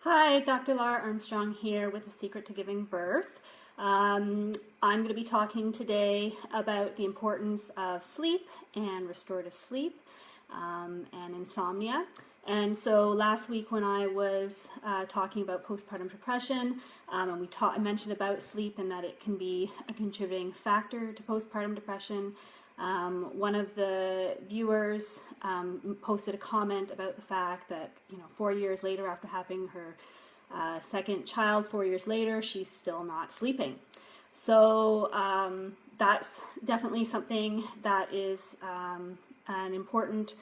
Hi, Dr. Lara Armstrong here with The Secret to Giving Birth. I'm going to be talking today about the importance of sleep and restorative sleep and insomnia. And so last week when I was talking about postpartum depression, and I mentioned about sleep and that it can be a contributing factor to postpartum depression. One of the viewers posted a comment about the fact that 4 years later, after having her second child, 4 years later, she's still not sleeping. So that's definitely something that is an important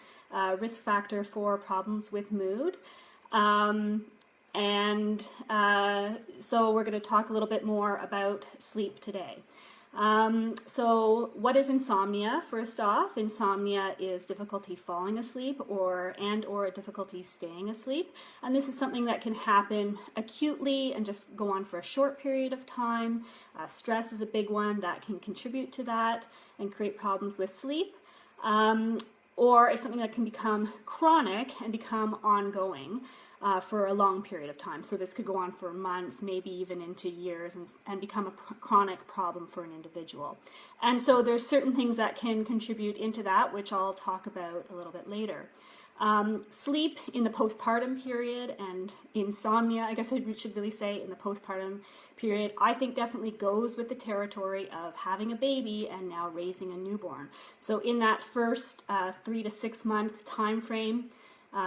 risk factor for problems with mood. So we're going to talk a little bit more about sleep today. So what is insomnia? First off, insomnia is difficulty falling asleep or a difficulty staying asleep. And this is something that can happen acutely and just go on for a short period of time. Stress is a big one that can contribute to that and create problems with sleep. Or it's something that can become chronic and become ongoing for a long period of time. So this could go on for months, maybe even into years, and become a chronic problem for an individual. And so there's certain things that can contribute into that, which I'll talk about a little bit later. Sleep in the postpartum period and insomnia, I guess I should really say in the postpartum period, I think definitely goes with the territory of having a baby and now raising a newborn. So in that first 3 to 6 month time frame,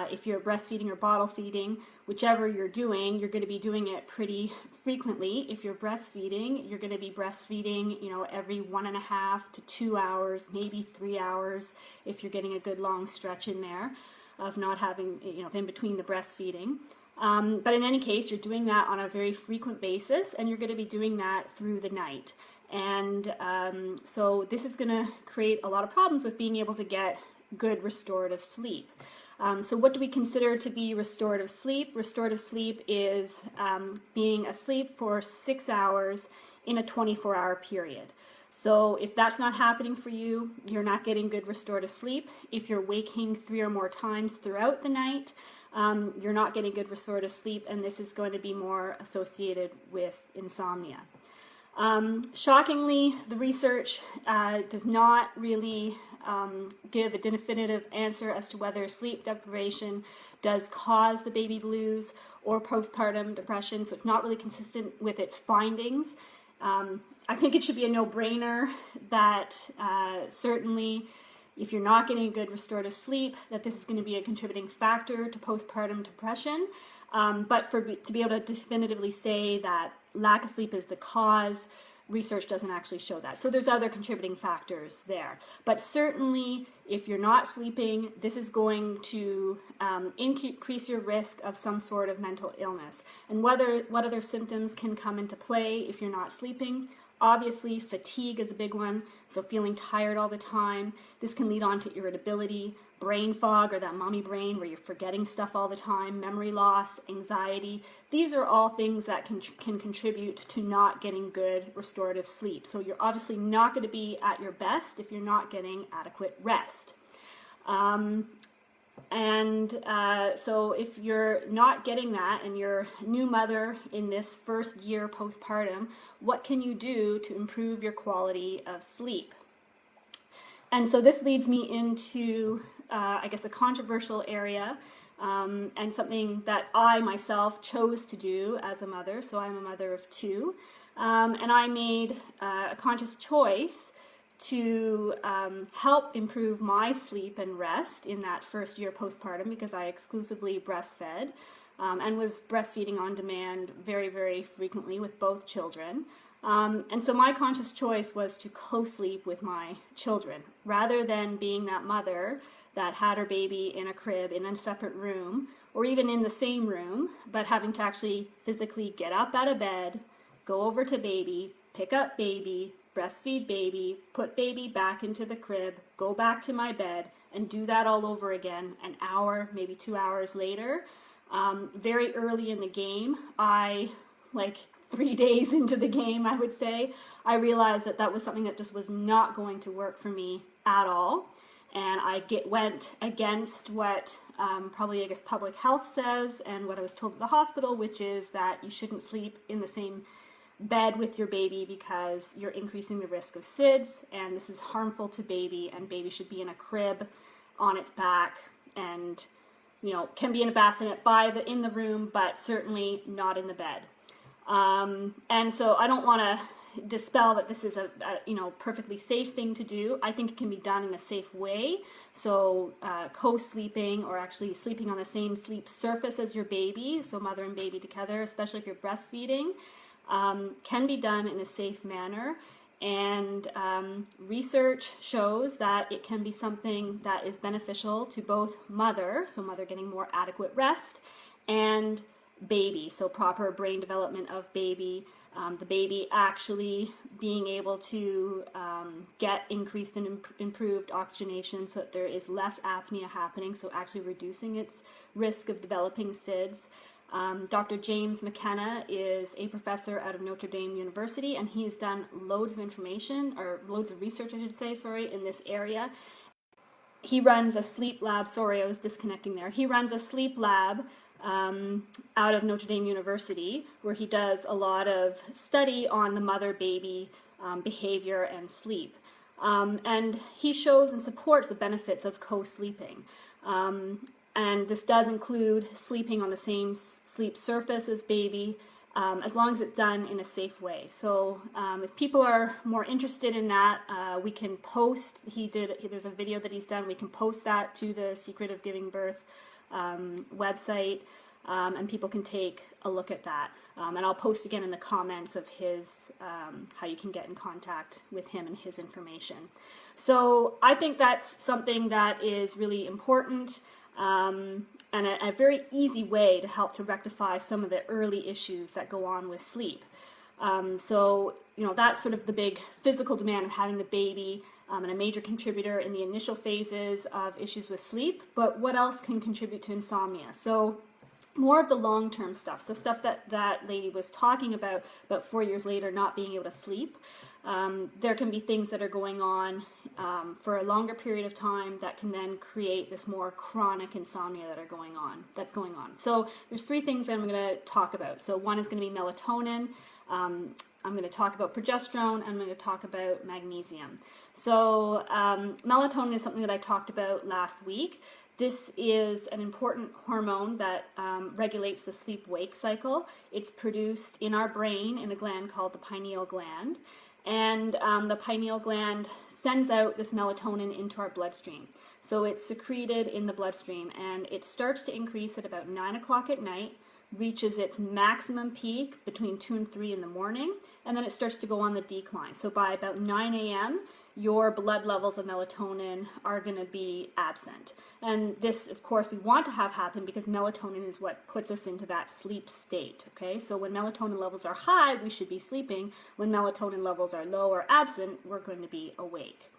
if you're breastfeeding or bottle feeding, whichever you're doing, you're going to be doing it pretty frequently. If you're breastfeeding, you're going to be breastfeeding, every 1.5 to 2 hours, maybe 3 hours, if you're getting a good long stretch in there of not having, in between the breastfeeding. But in any case, you're doing that on a very frequent basis, and you're going to be doing that through the night. And so this is going to create a lot of problems with being able to get good restorative sleep. So what do we consider to be restorative sleep? Restorative sleep is being asleep for 6 hours in a 24-hour period. So if that's not happening for you, you're not getting good restorative sleep. If you're waking 3 or more times throughout the night, you're not getting good restorative sleep, and this is going to be more associated with insomnia. Shockingly, the research does not really give a definitive answer as to whether sleep deprivation does cause the baby blues or postpartum depression, so it's not really consistent with its findings. I think it should be a no-brainer that certainly if you're not getting good restorative sleep, that this is going to be a contributing factor to postpartum depression. But to be able to definitively say that lack of sleep is the cause, research doesn't actually show that. So there's other contributing factors there. But certainly, if you're not sleeping, this is going to increase your risk of some sort of mental illness. And what other symptoms can come into play if you're not sleeping? Obviously, fatigue is a big one, so feeling tired all the time. This can lead on to irritability, brain fog, or that mommy brain where you're forgetting stuff all the time, memory loss, anxiety. These are all things that can contribute to not getting good restorative sleep. So you're obviously not going to be at your best if you're not getting adequate rest. So if you're not getting that and you're a new mother in this first year postpartum, what can you do to improve your quality of sleep? And so this leads me into, I guess, a controversial area and something that I myself chose to do as a mother. So I'm a mother of 2, and I made a conscious choice to help improve my sleep and rest in that first year postpartum because I exclusively breastfed and was breastfeeding on demand very, very frequently with both children. And so my conscious choice was to co-sleep with my children rather than being that mother that had her baby in a crib in a separate room or even in the same room, but having to actually physically get up out of bed, go over to baby, pick up baby, breastfeed baby, put baby back into the crib, go back to my bed, and do that all over again an hour, maybe 2 hours later. Very early in the game, 3 days into the game, I would say, I realized that that was something that just was not going to work for me at all. and I went against what probably, I guess, public health says and what I was told at the hospital, which is that you shouldn't sleep in the same bed with your baby because you're increasing the risk of SIDS, and this is harmful to baby, and baby should be in a crib on its back, and can be in a bassinet in the room, but certainly not in the bed. And so I don't want to dispel that this is a perfectly safe thing to do. I think it can be done in a safe way. So co-sleeping, or actually sleeping on the same sleep surface as your baby, so mother and baby together, especially if you're breastfeeding, can be done in a safe manner. And research shows that it can be something that is beneficial to both mother, so mother getting more adequate rest, and baby, so proper brain development of baby, the baby actually being able to get increased and improved oxygenation so that there is less apnea happening, so actually reducing its risk of developing SIDS. Dr. James Mckenna is a professor out of Notre Dame University, and he has done loads of research, I should say, in this area. He runs a sleep lab, I was disconnecting there. He runs a sleep lab out of Notre Dame University, where he does a lot of study on the mother-baby behavior and sleep. And he shows and supports the benefits of co-sleeping. And this does include sleeping on the same sleep surface as baby, as long as it's done in a safe way. So if people are more interested in that, we can post, there's a video that he's done, we can post that to the Secret of Giving Birth website, and people can take a look at that. And I'll post again in the comments of his, how you can get in contact with him and his information. So I think that's something that is really important. And a very easy way to help to rectify some of the early issues that go on with sleep. So that's sort of the big physical demand of having the baby, and a major contributor in the initial phases of issues with sleep. But what else can contribute to insomnia? So more of the long-term stuff, so stuff that lady was talking about 4 years later not being able to sleep. There can be things that are going on for a longer period of time that can then create this more chronic insomnia that's going on. So there's 3 things I'm going to talk about. So one is going to be melatonin. I'm going to talk about progesterone, and I'm going to talk about magnesium. So melatonin is something that I talked about last week. This is an important hormone that regulates the sleep-wake cycle. It's produced in our brain in a gland called the pineal gland. And the pineal gland sends out this melatonin into our bloodstream. So it's secreted in the bloodstream, and it starts to increase at about 9 o'clock at night, reaches its maximum peak between 2 and 3 in the morning, and then it starts to go on the decline. So by about 9 a.m., your blood levels of melatonin are going to be absent. And this, of course, we want to have happen because melatonin is what puts us into that sleep state, okay? So when melatonin levels are high, we should be sleeping. When melatonin levels are low or absent, we're going to be awake.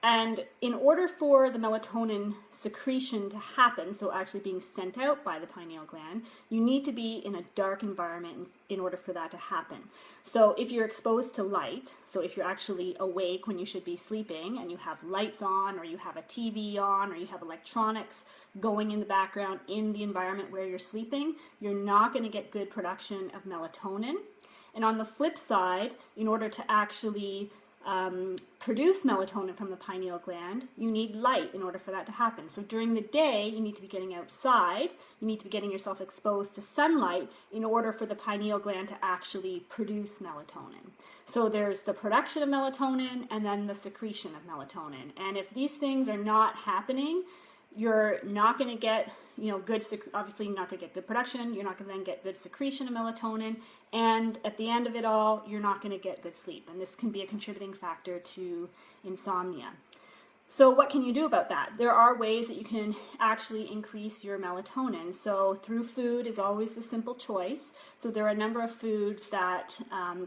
And in order for the melatonin secretion to happen, so actually being sent out by the pineal gland, you need to be in a dark environment in order for that to happen. So if you're exposed to light, so if you're actually awake when you should be sleeping and you have lights on, or you have a TV on, or you have electronics going in the background in the environment where you're sleeping, you're not going to get good production of melatonin. And on the flip side, in order to actually produce melatonin from the pineal gland, you need light in order for that to happen. So during the day, you need to be getting outside, you need to be getting yourself exposed to sunlight in order for the pineal gland to actually produce melatonin. So there's the production of melatonin and then the secretion of melatonin. And if these things are not happening, you're not going to get, obviously you're not going to get good production, you're not going to then get good secretion of melatonin, and at the end of it all, you're not going to get good sleep. And this can be a contributing factor to insomnia. So what can you do about that? There are ways that you can actually increase your melatonin. So through food is always the simple choice. So there are a number of foods that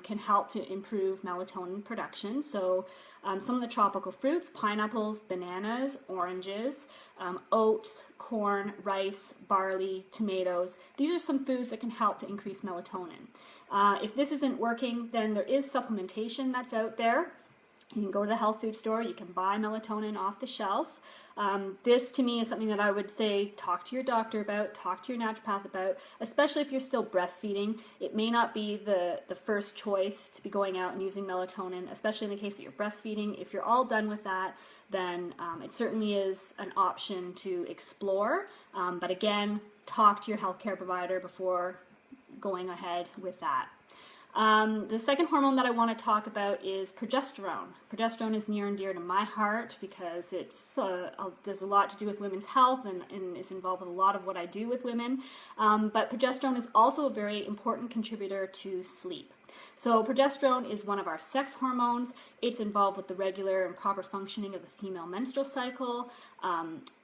can help to improve melatonin production. So some of the tropical fruits, pineapples, bananas, oranges, oats, corn, rice, barley, tomatoes. These are some foods that can help to increase melatonin. If this isn't working, then there is supplementation that's out there. You can go to the health food store, you can buy melatonin off the shelf. This to me is something that I would say talk to your doctor about, talk to your naturopath about, especially if you're still breastfeeding. It may not be the first choice to be going out and using melatonin, especially in the case that you're breastfeeding. If you're all done with that, then it certainly is an option to explore. But again, talk to your healthcare provider before going ahead with that. The second hormone that I want to talk about is progesterone. Progesterone is near and dear to my heart because it's there's a lot to do with women's health and is involved with a lot of what I do with women. But progesterone is also a very important contributor to sleep. So progesterone is one of our sex hormones. It's involved with the regular and proper functioning of the female menstrual cycle.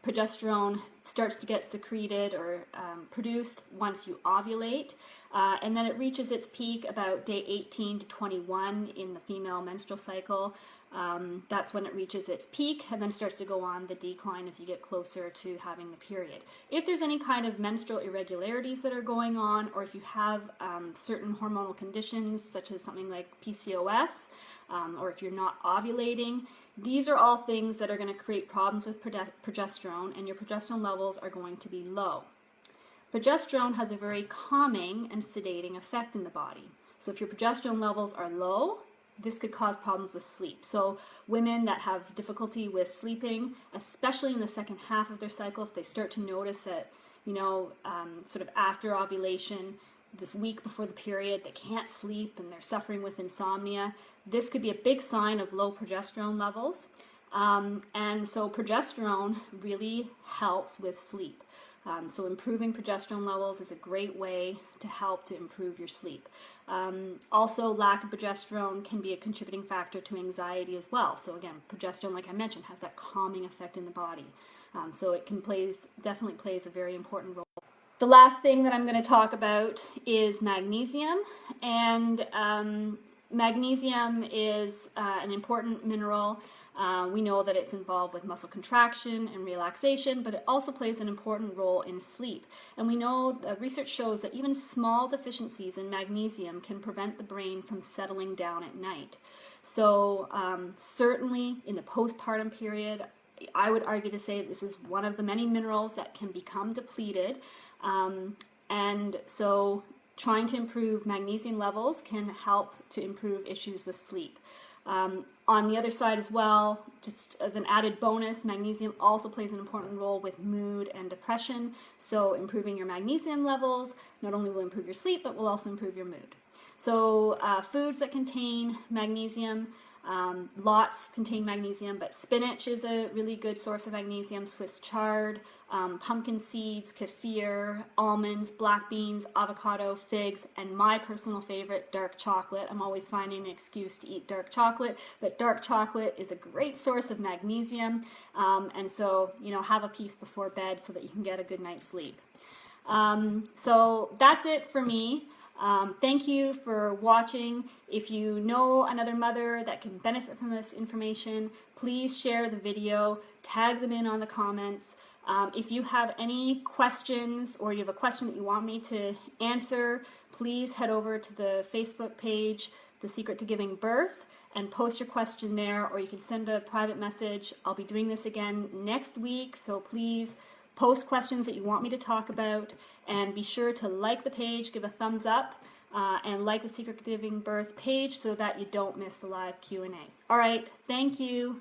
Progesterone starts to get secreted or produced once you ovulate. And then it reaches its peak about day 18 to 21 in the female menstrual cycle. That's when it reaches its peak, and then starts to go on the decline as you get closer to having the period. If there's any kind of menstrual irregularities that are going on, or if you have certain hormonal conditions such as something like PCOS, or if you're not ovulating, these are all things that are going to create problems with progesterone, and your progesterone levels are going to be low. Progesterone has a very calming and sedating effect in the body. So if your progesterone levels are low, this could cause problems with sleep. So women that have difficulty with sleeping, especially in the second half of their cycle, if they start to notice that, sort of after ovulation, this week before the period, they can't sleep and they're suffering with insomnia, this could be a big sign of low progesterone levels. And so progesterone really helps with sleep. So improving progesterone levels is a great way to help to improve your sleep. Also, lack of progesterone can be a contributing factor to anxiety as well. So again, progesterone, like I mentioned, has that calming effect in the body. So it definitely plays a very important role. The last thing that I'm going to talk about is magnesium. And magnesium is an important mineral. We know that it's involved with muscle contraction and relaxation, but it also plays an important role in sleep. And we know that research shows that even small deficiencies in magnesium can prevent the brain from settling down at night. So certainly in the postpartum period, I would argue to say this is one of the many minerals that can become depleted. And so trying to improve magnesium levels can help to improve issues with sleep. On the other side as well, just as an added bonus, magnesium also plays an important role with mood and depression. So improving your magnesium levels not only will improve your sleep, but will also improve your mood. So foods that contain magnesium, lots contain magnesium, but spinach is a really good source of magnesium, Swiss chard, pumpkin seeds, kefir, almonds, black beans, avocado, figs, and my personal favorite, dark chocolate. I'm always finding an excuse to eat dark chocolate, but dark chocolate is a great source of magnesium, and so, have a piece before bed so that you can get a good night's sleep. So that's it for me. Thank you for watching. If you know another mother that can benefit from this information, please share the video, tag them in on the comments. If you have any questions or you have a question that you want me to answer, please head over to the Facebook page, The Secret to Giving Birth, and post your question there, or you can send a private message. I'll be doing this again next week, so please post questions that you want me to talk about, and be sure to like the page, give a thumbs up, and like the Secret to Giving Birth page so that you don't miss the live Q&A. All right, thank you.